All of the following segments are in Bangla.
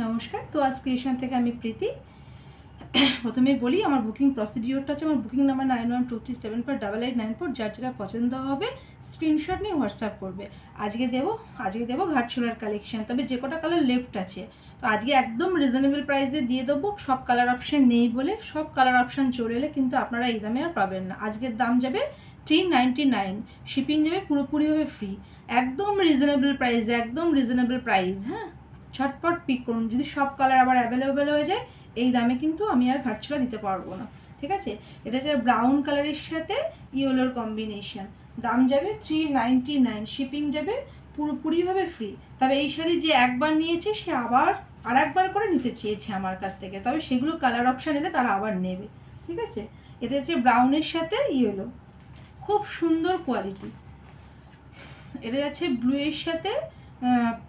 নমস্কার। তো আজ ক্রিয়েশন থেকে আমি প্রীতি। প্রথমেই বলি আমার বুকিং প্রসিডিওরটা হচ্ছে আমার বুকিং নাম্বার 9123748894। যার যেটা পছন্দ হবে স্ক্রিনশট নিয়ে হোয়াটসঅ্যাপ করবে। আজকে দেবো ঘাটশোলার কালেকশন, তবে যে কটা কালার লেফট আছে তো আজকে একদম রিজনেবল প্রাইসে দিয়ে দেবো। সব কালার অপশান নেই বলে, সব কালার অপশান চলে এলে কিন্তু আপনারা এই দামে আর পাবেন না। আজকের দাম যাবে 399, শিপিং যাবে পুরোপুরিভাবে ফ্রি, একদম রিজনেবল প্রাইস। হ্যাঁ, ঝটপট পিক করুন। যদি সব কালার আবার অ্যাভেলেবেল হয়ে যায় এই দামে কিন্তু আমি আর ঘাটছড়া দিতে পারবো না, ঠিক আছে। এটা হচ্ছে ব্রাউন কালারের সাথে ইয়েলোর কম্বিনেশন, দাম যাবে 399, শিপিং যাবে পুরোপুরিভাবে ফ্রি। তবে এই শাড়ি যে একবার নিয়েছে সে আবার আর একবার করে নিতে চেয়েছে আমার কাছ থেকে, তবে সেগুলো কালার অপশান এলে তারা আবার নেবে, ঠিক আছে। এটা হচ্ছে ব্রাউনের সাথে ইয়েলো, খুব সুন্দর কোয়ালিটি। এটা যাচ্ছে ব্লু এর সাথে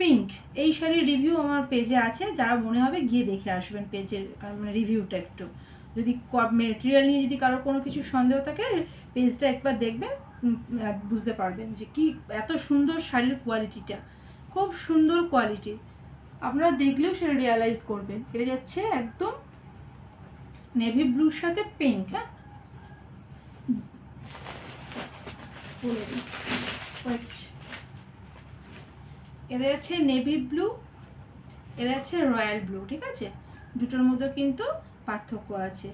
পিঙ্ক। এই শাড়ির রিভিউ আমার পেজে আছে, যারা মনে হবে গিয়ে দেখে আসবেন পেজের রিভিউটা একটু। যদি মেটেরিয়াল নিয়ে যদি কারো কোনো কিছু সন্দেহ থাকে পেজটা একবার দেখবেন, বুঝতে পারবেন যে কি এত সুন্দর শাড়ির কোয়ালিটিটা, খুব সুন্দর কোয়ালিটি। আপনারা দেখলেও সেটা রিয়ালাইজ করবেন। এটা যাচ্ছে একদম নেভি ব্লুর সাথে পিঙ্ক। হ্যাঁ, বলে দিই, এটা যাচ্ছে নেভি ব্লু, এটা হচ্ছে রয়্যাল ব্লু, ঠিক আছে। দুটোর মধ্যে কিন্তু পার্থক্য আছে।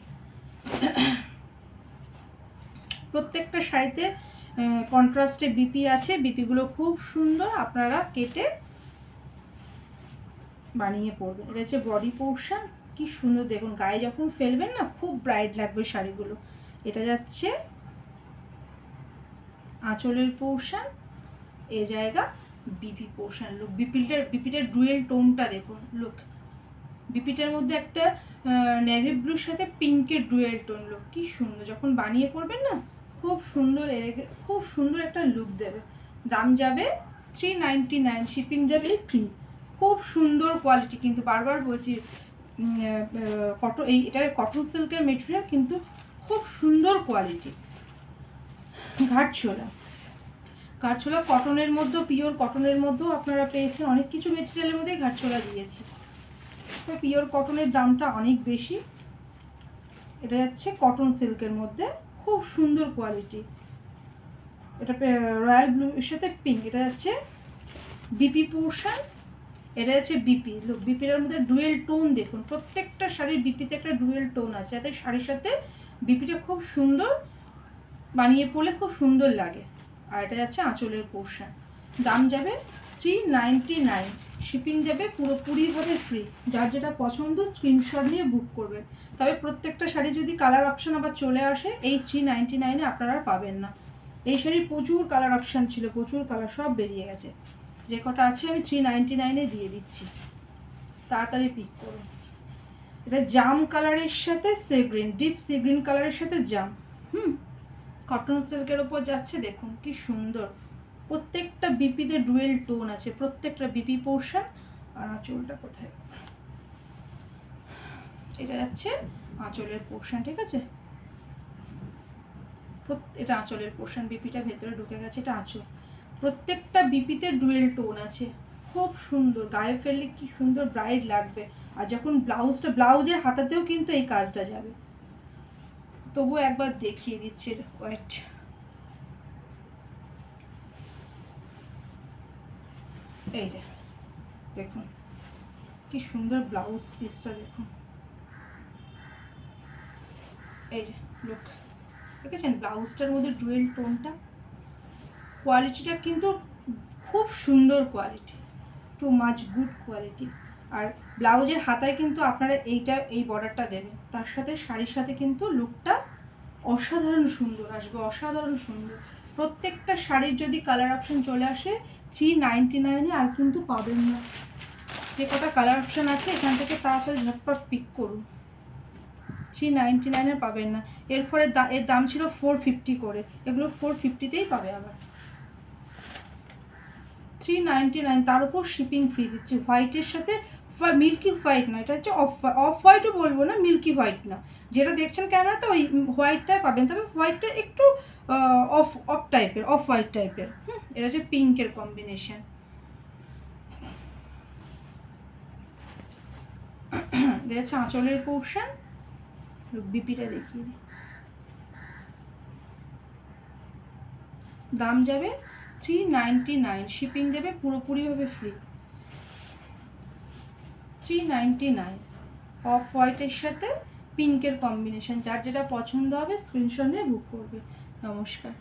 প্রত্যেকটা শাড়িতে কন্ট্রাস্টে বিপি আছে, বিপিগুলো খুব সুন্দর, আপনারা কেটে বানিয়ে পরবেন। এটা হচ্ছে বডি পোর্শন, কি সুন্দর দেখুন, গায়ে যখন ফেলবেন না খুব ব্রাইট লাগবে শাড়িগুলো। এটা যাচ্ছে আঁচলের পোর্শন, এ জায়গা বিপি পোর্শন। লুক বিপিটার ডুয়েল টোনটা দেখুন, লুক বিপিটার মধ্যে একটা নেভি ব্লুর সাথে পিঙ্কের ডুয়েল টোন, লুক কি সুন্দর। যখন বানিয়ে পড়বেন না খুব সুন্দর একটা লুক দেবে। দাম যাবে 399, শিপিং যাবে ফ্রি। খুব সুন্দর কোয়ালিটি, কিন্তু বারবার বলছি এটার কটন সিল্কের মেটেরিয়াল, কিন্তু খুব সুন্দর কোয়ালিটি। ঘাটছোলা কটনের মধ্যেও, পিওর কটনের মধ্যেও আপনারা পেয়েছেন, অনেক কিছু মেটেরিয়ালের মধ্যেই ঘাটছোলা দিয়েছি। পিওর কটনের দামটা অনেক বেশি। এটা যাচ্ছে কটন সিল্কের মধ্যে, খুব সুন্দর কোয়ালিটি। এটা রয়্যাল ব্লু এর সাথে পিঙ্ক। এটা যাচ্ছে বিপি পোর্শন, এটা যাচ্ছে বিপি। লুক বিপির মধ্যে ডুয়েল টোন দেখুন, প্রত্যেকটা শাড়ির বিপিতে একটা ডুয়েল টোন আছে, যাতে শাড়ির সাথে বিপিটা খুব সুন্দর বানিয়ে পড়লে খুব সুন্দর লাগে। আর এটা যাচ্ছে আঁচলের পোর্শন, দাম যাবে 399, শিপিং যাবে পুরোপুরিভাবে ফ্রি। যার যেটা পছন্দ স্ক্রিনশট নিয়ে বুক করবে। তবে প্রত্যেকটা শাড়ি যদি কালার অপশান আবার চলে আসে এই 399 আপনারা পাবেন না। এই শাড়ির প্রচুর কালার অপশান ছিল, প্রচুর কালার, সব বেরিয়ে গেছে। যে কটা আছে আমি 399 দিয়ে দিচ্ছি, তাড়াতাড়ি পিক করুন। এটা জাম কালারের সাথে sea green, deep sea green কালারের সাথে জাম। কটন সিল্কের ওপর যাচ্ছে, দেখুন কি সুন্দর। প্রত্যেকটা বিপিতে ডুয়েল টোন আছে, প্রত্যেকটা বিপি পোর্শন। আর আঁচলটা কোথায়, এটা যাচ্ছে আঁচলের পোর্শন, ঠিক আছে। এটা আঁচলের পোর্শন, বিপিটা ভেতরে ঢুকে গেছে, এটা আঁচল। প্রত্যেকটা বিপিতে ডুয়েল টোন আছে, খুব সুন্দর, গায়ে ফেললে কি সুন্দর ব্রাইট লাগবে। আর যখন ব্লাউজের হাতাতেও কিন্তু এই কাজটা যাবে। তবুও একবার দেখিয়ে দিচ্ছি, ওয়েট। এই যে দেখুন কি সুন্দর ব্লাউজ পিসটা দেখুন, এই যে লুক, দেখেছেন ব্লাউজটার মধ্যে ডুয়েল টোনটা। কোয়ালিটিটা কিন্তু খুব সুন্দর quality, too much good quality. আর ব্লাউজের হাতায় কিন্তু আপনারা এই বর্ডারটা দেবেন, তার সাথে শাড়ির সাথে কিন্তু লুকটা অসাধারণ সুন্দর আসবে, অসাধারণ সুন্দর। প্রত্যেকটা শাড়ির যদি কালার অপশান চলে আসে 399 আর কিন্তু পাবেন না। যে কটা কালার অপশান আছে এখান থেকে তাড়াতাড়ি ঝটপট পিক করুন, 399 পাবেন না। এরপরে এর দাম ছিল 450 করে, এগুলো 450তেই পাবে আবার। 399, তার উপর শিপিং ফ্রি দিচ্ছে। হোয়াইটের সাথে, মিল্কি হোয়াইট না, এটা হচ্ছে অফ হোয়াইটও বলবো না, মিল্কি হোয়াইট না। যেটা দেখছেন ক্যামেরাতে ওই হোয়াইটটাই পাবেন, তবে হোয়াইটটা একটু অফ হোয়াইট টাইপের। এটা হচ্ছে পিঙ্কের কম্বিনেশন। এটা হচ্ছে আঁচলের পোর্শন, বিপিটা দেখিয়ে দিই। দাম যাবে 399, শিপিং যাবে পুরোপুরিভাবে ফ্রি, 399। অফ হোয়াইটের সাথে পিঙ্কের কম্বিনেশন, যার যেটা পছন্দ হবে স্ক্রিনশট নিয়ে বুক করবে। নমস্কার।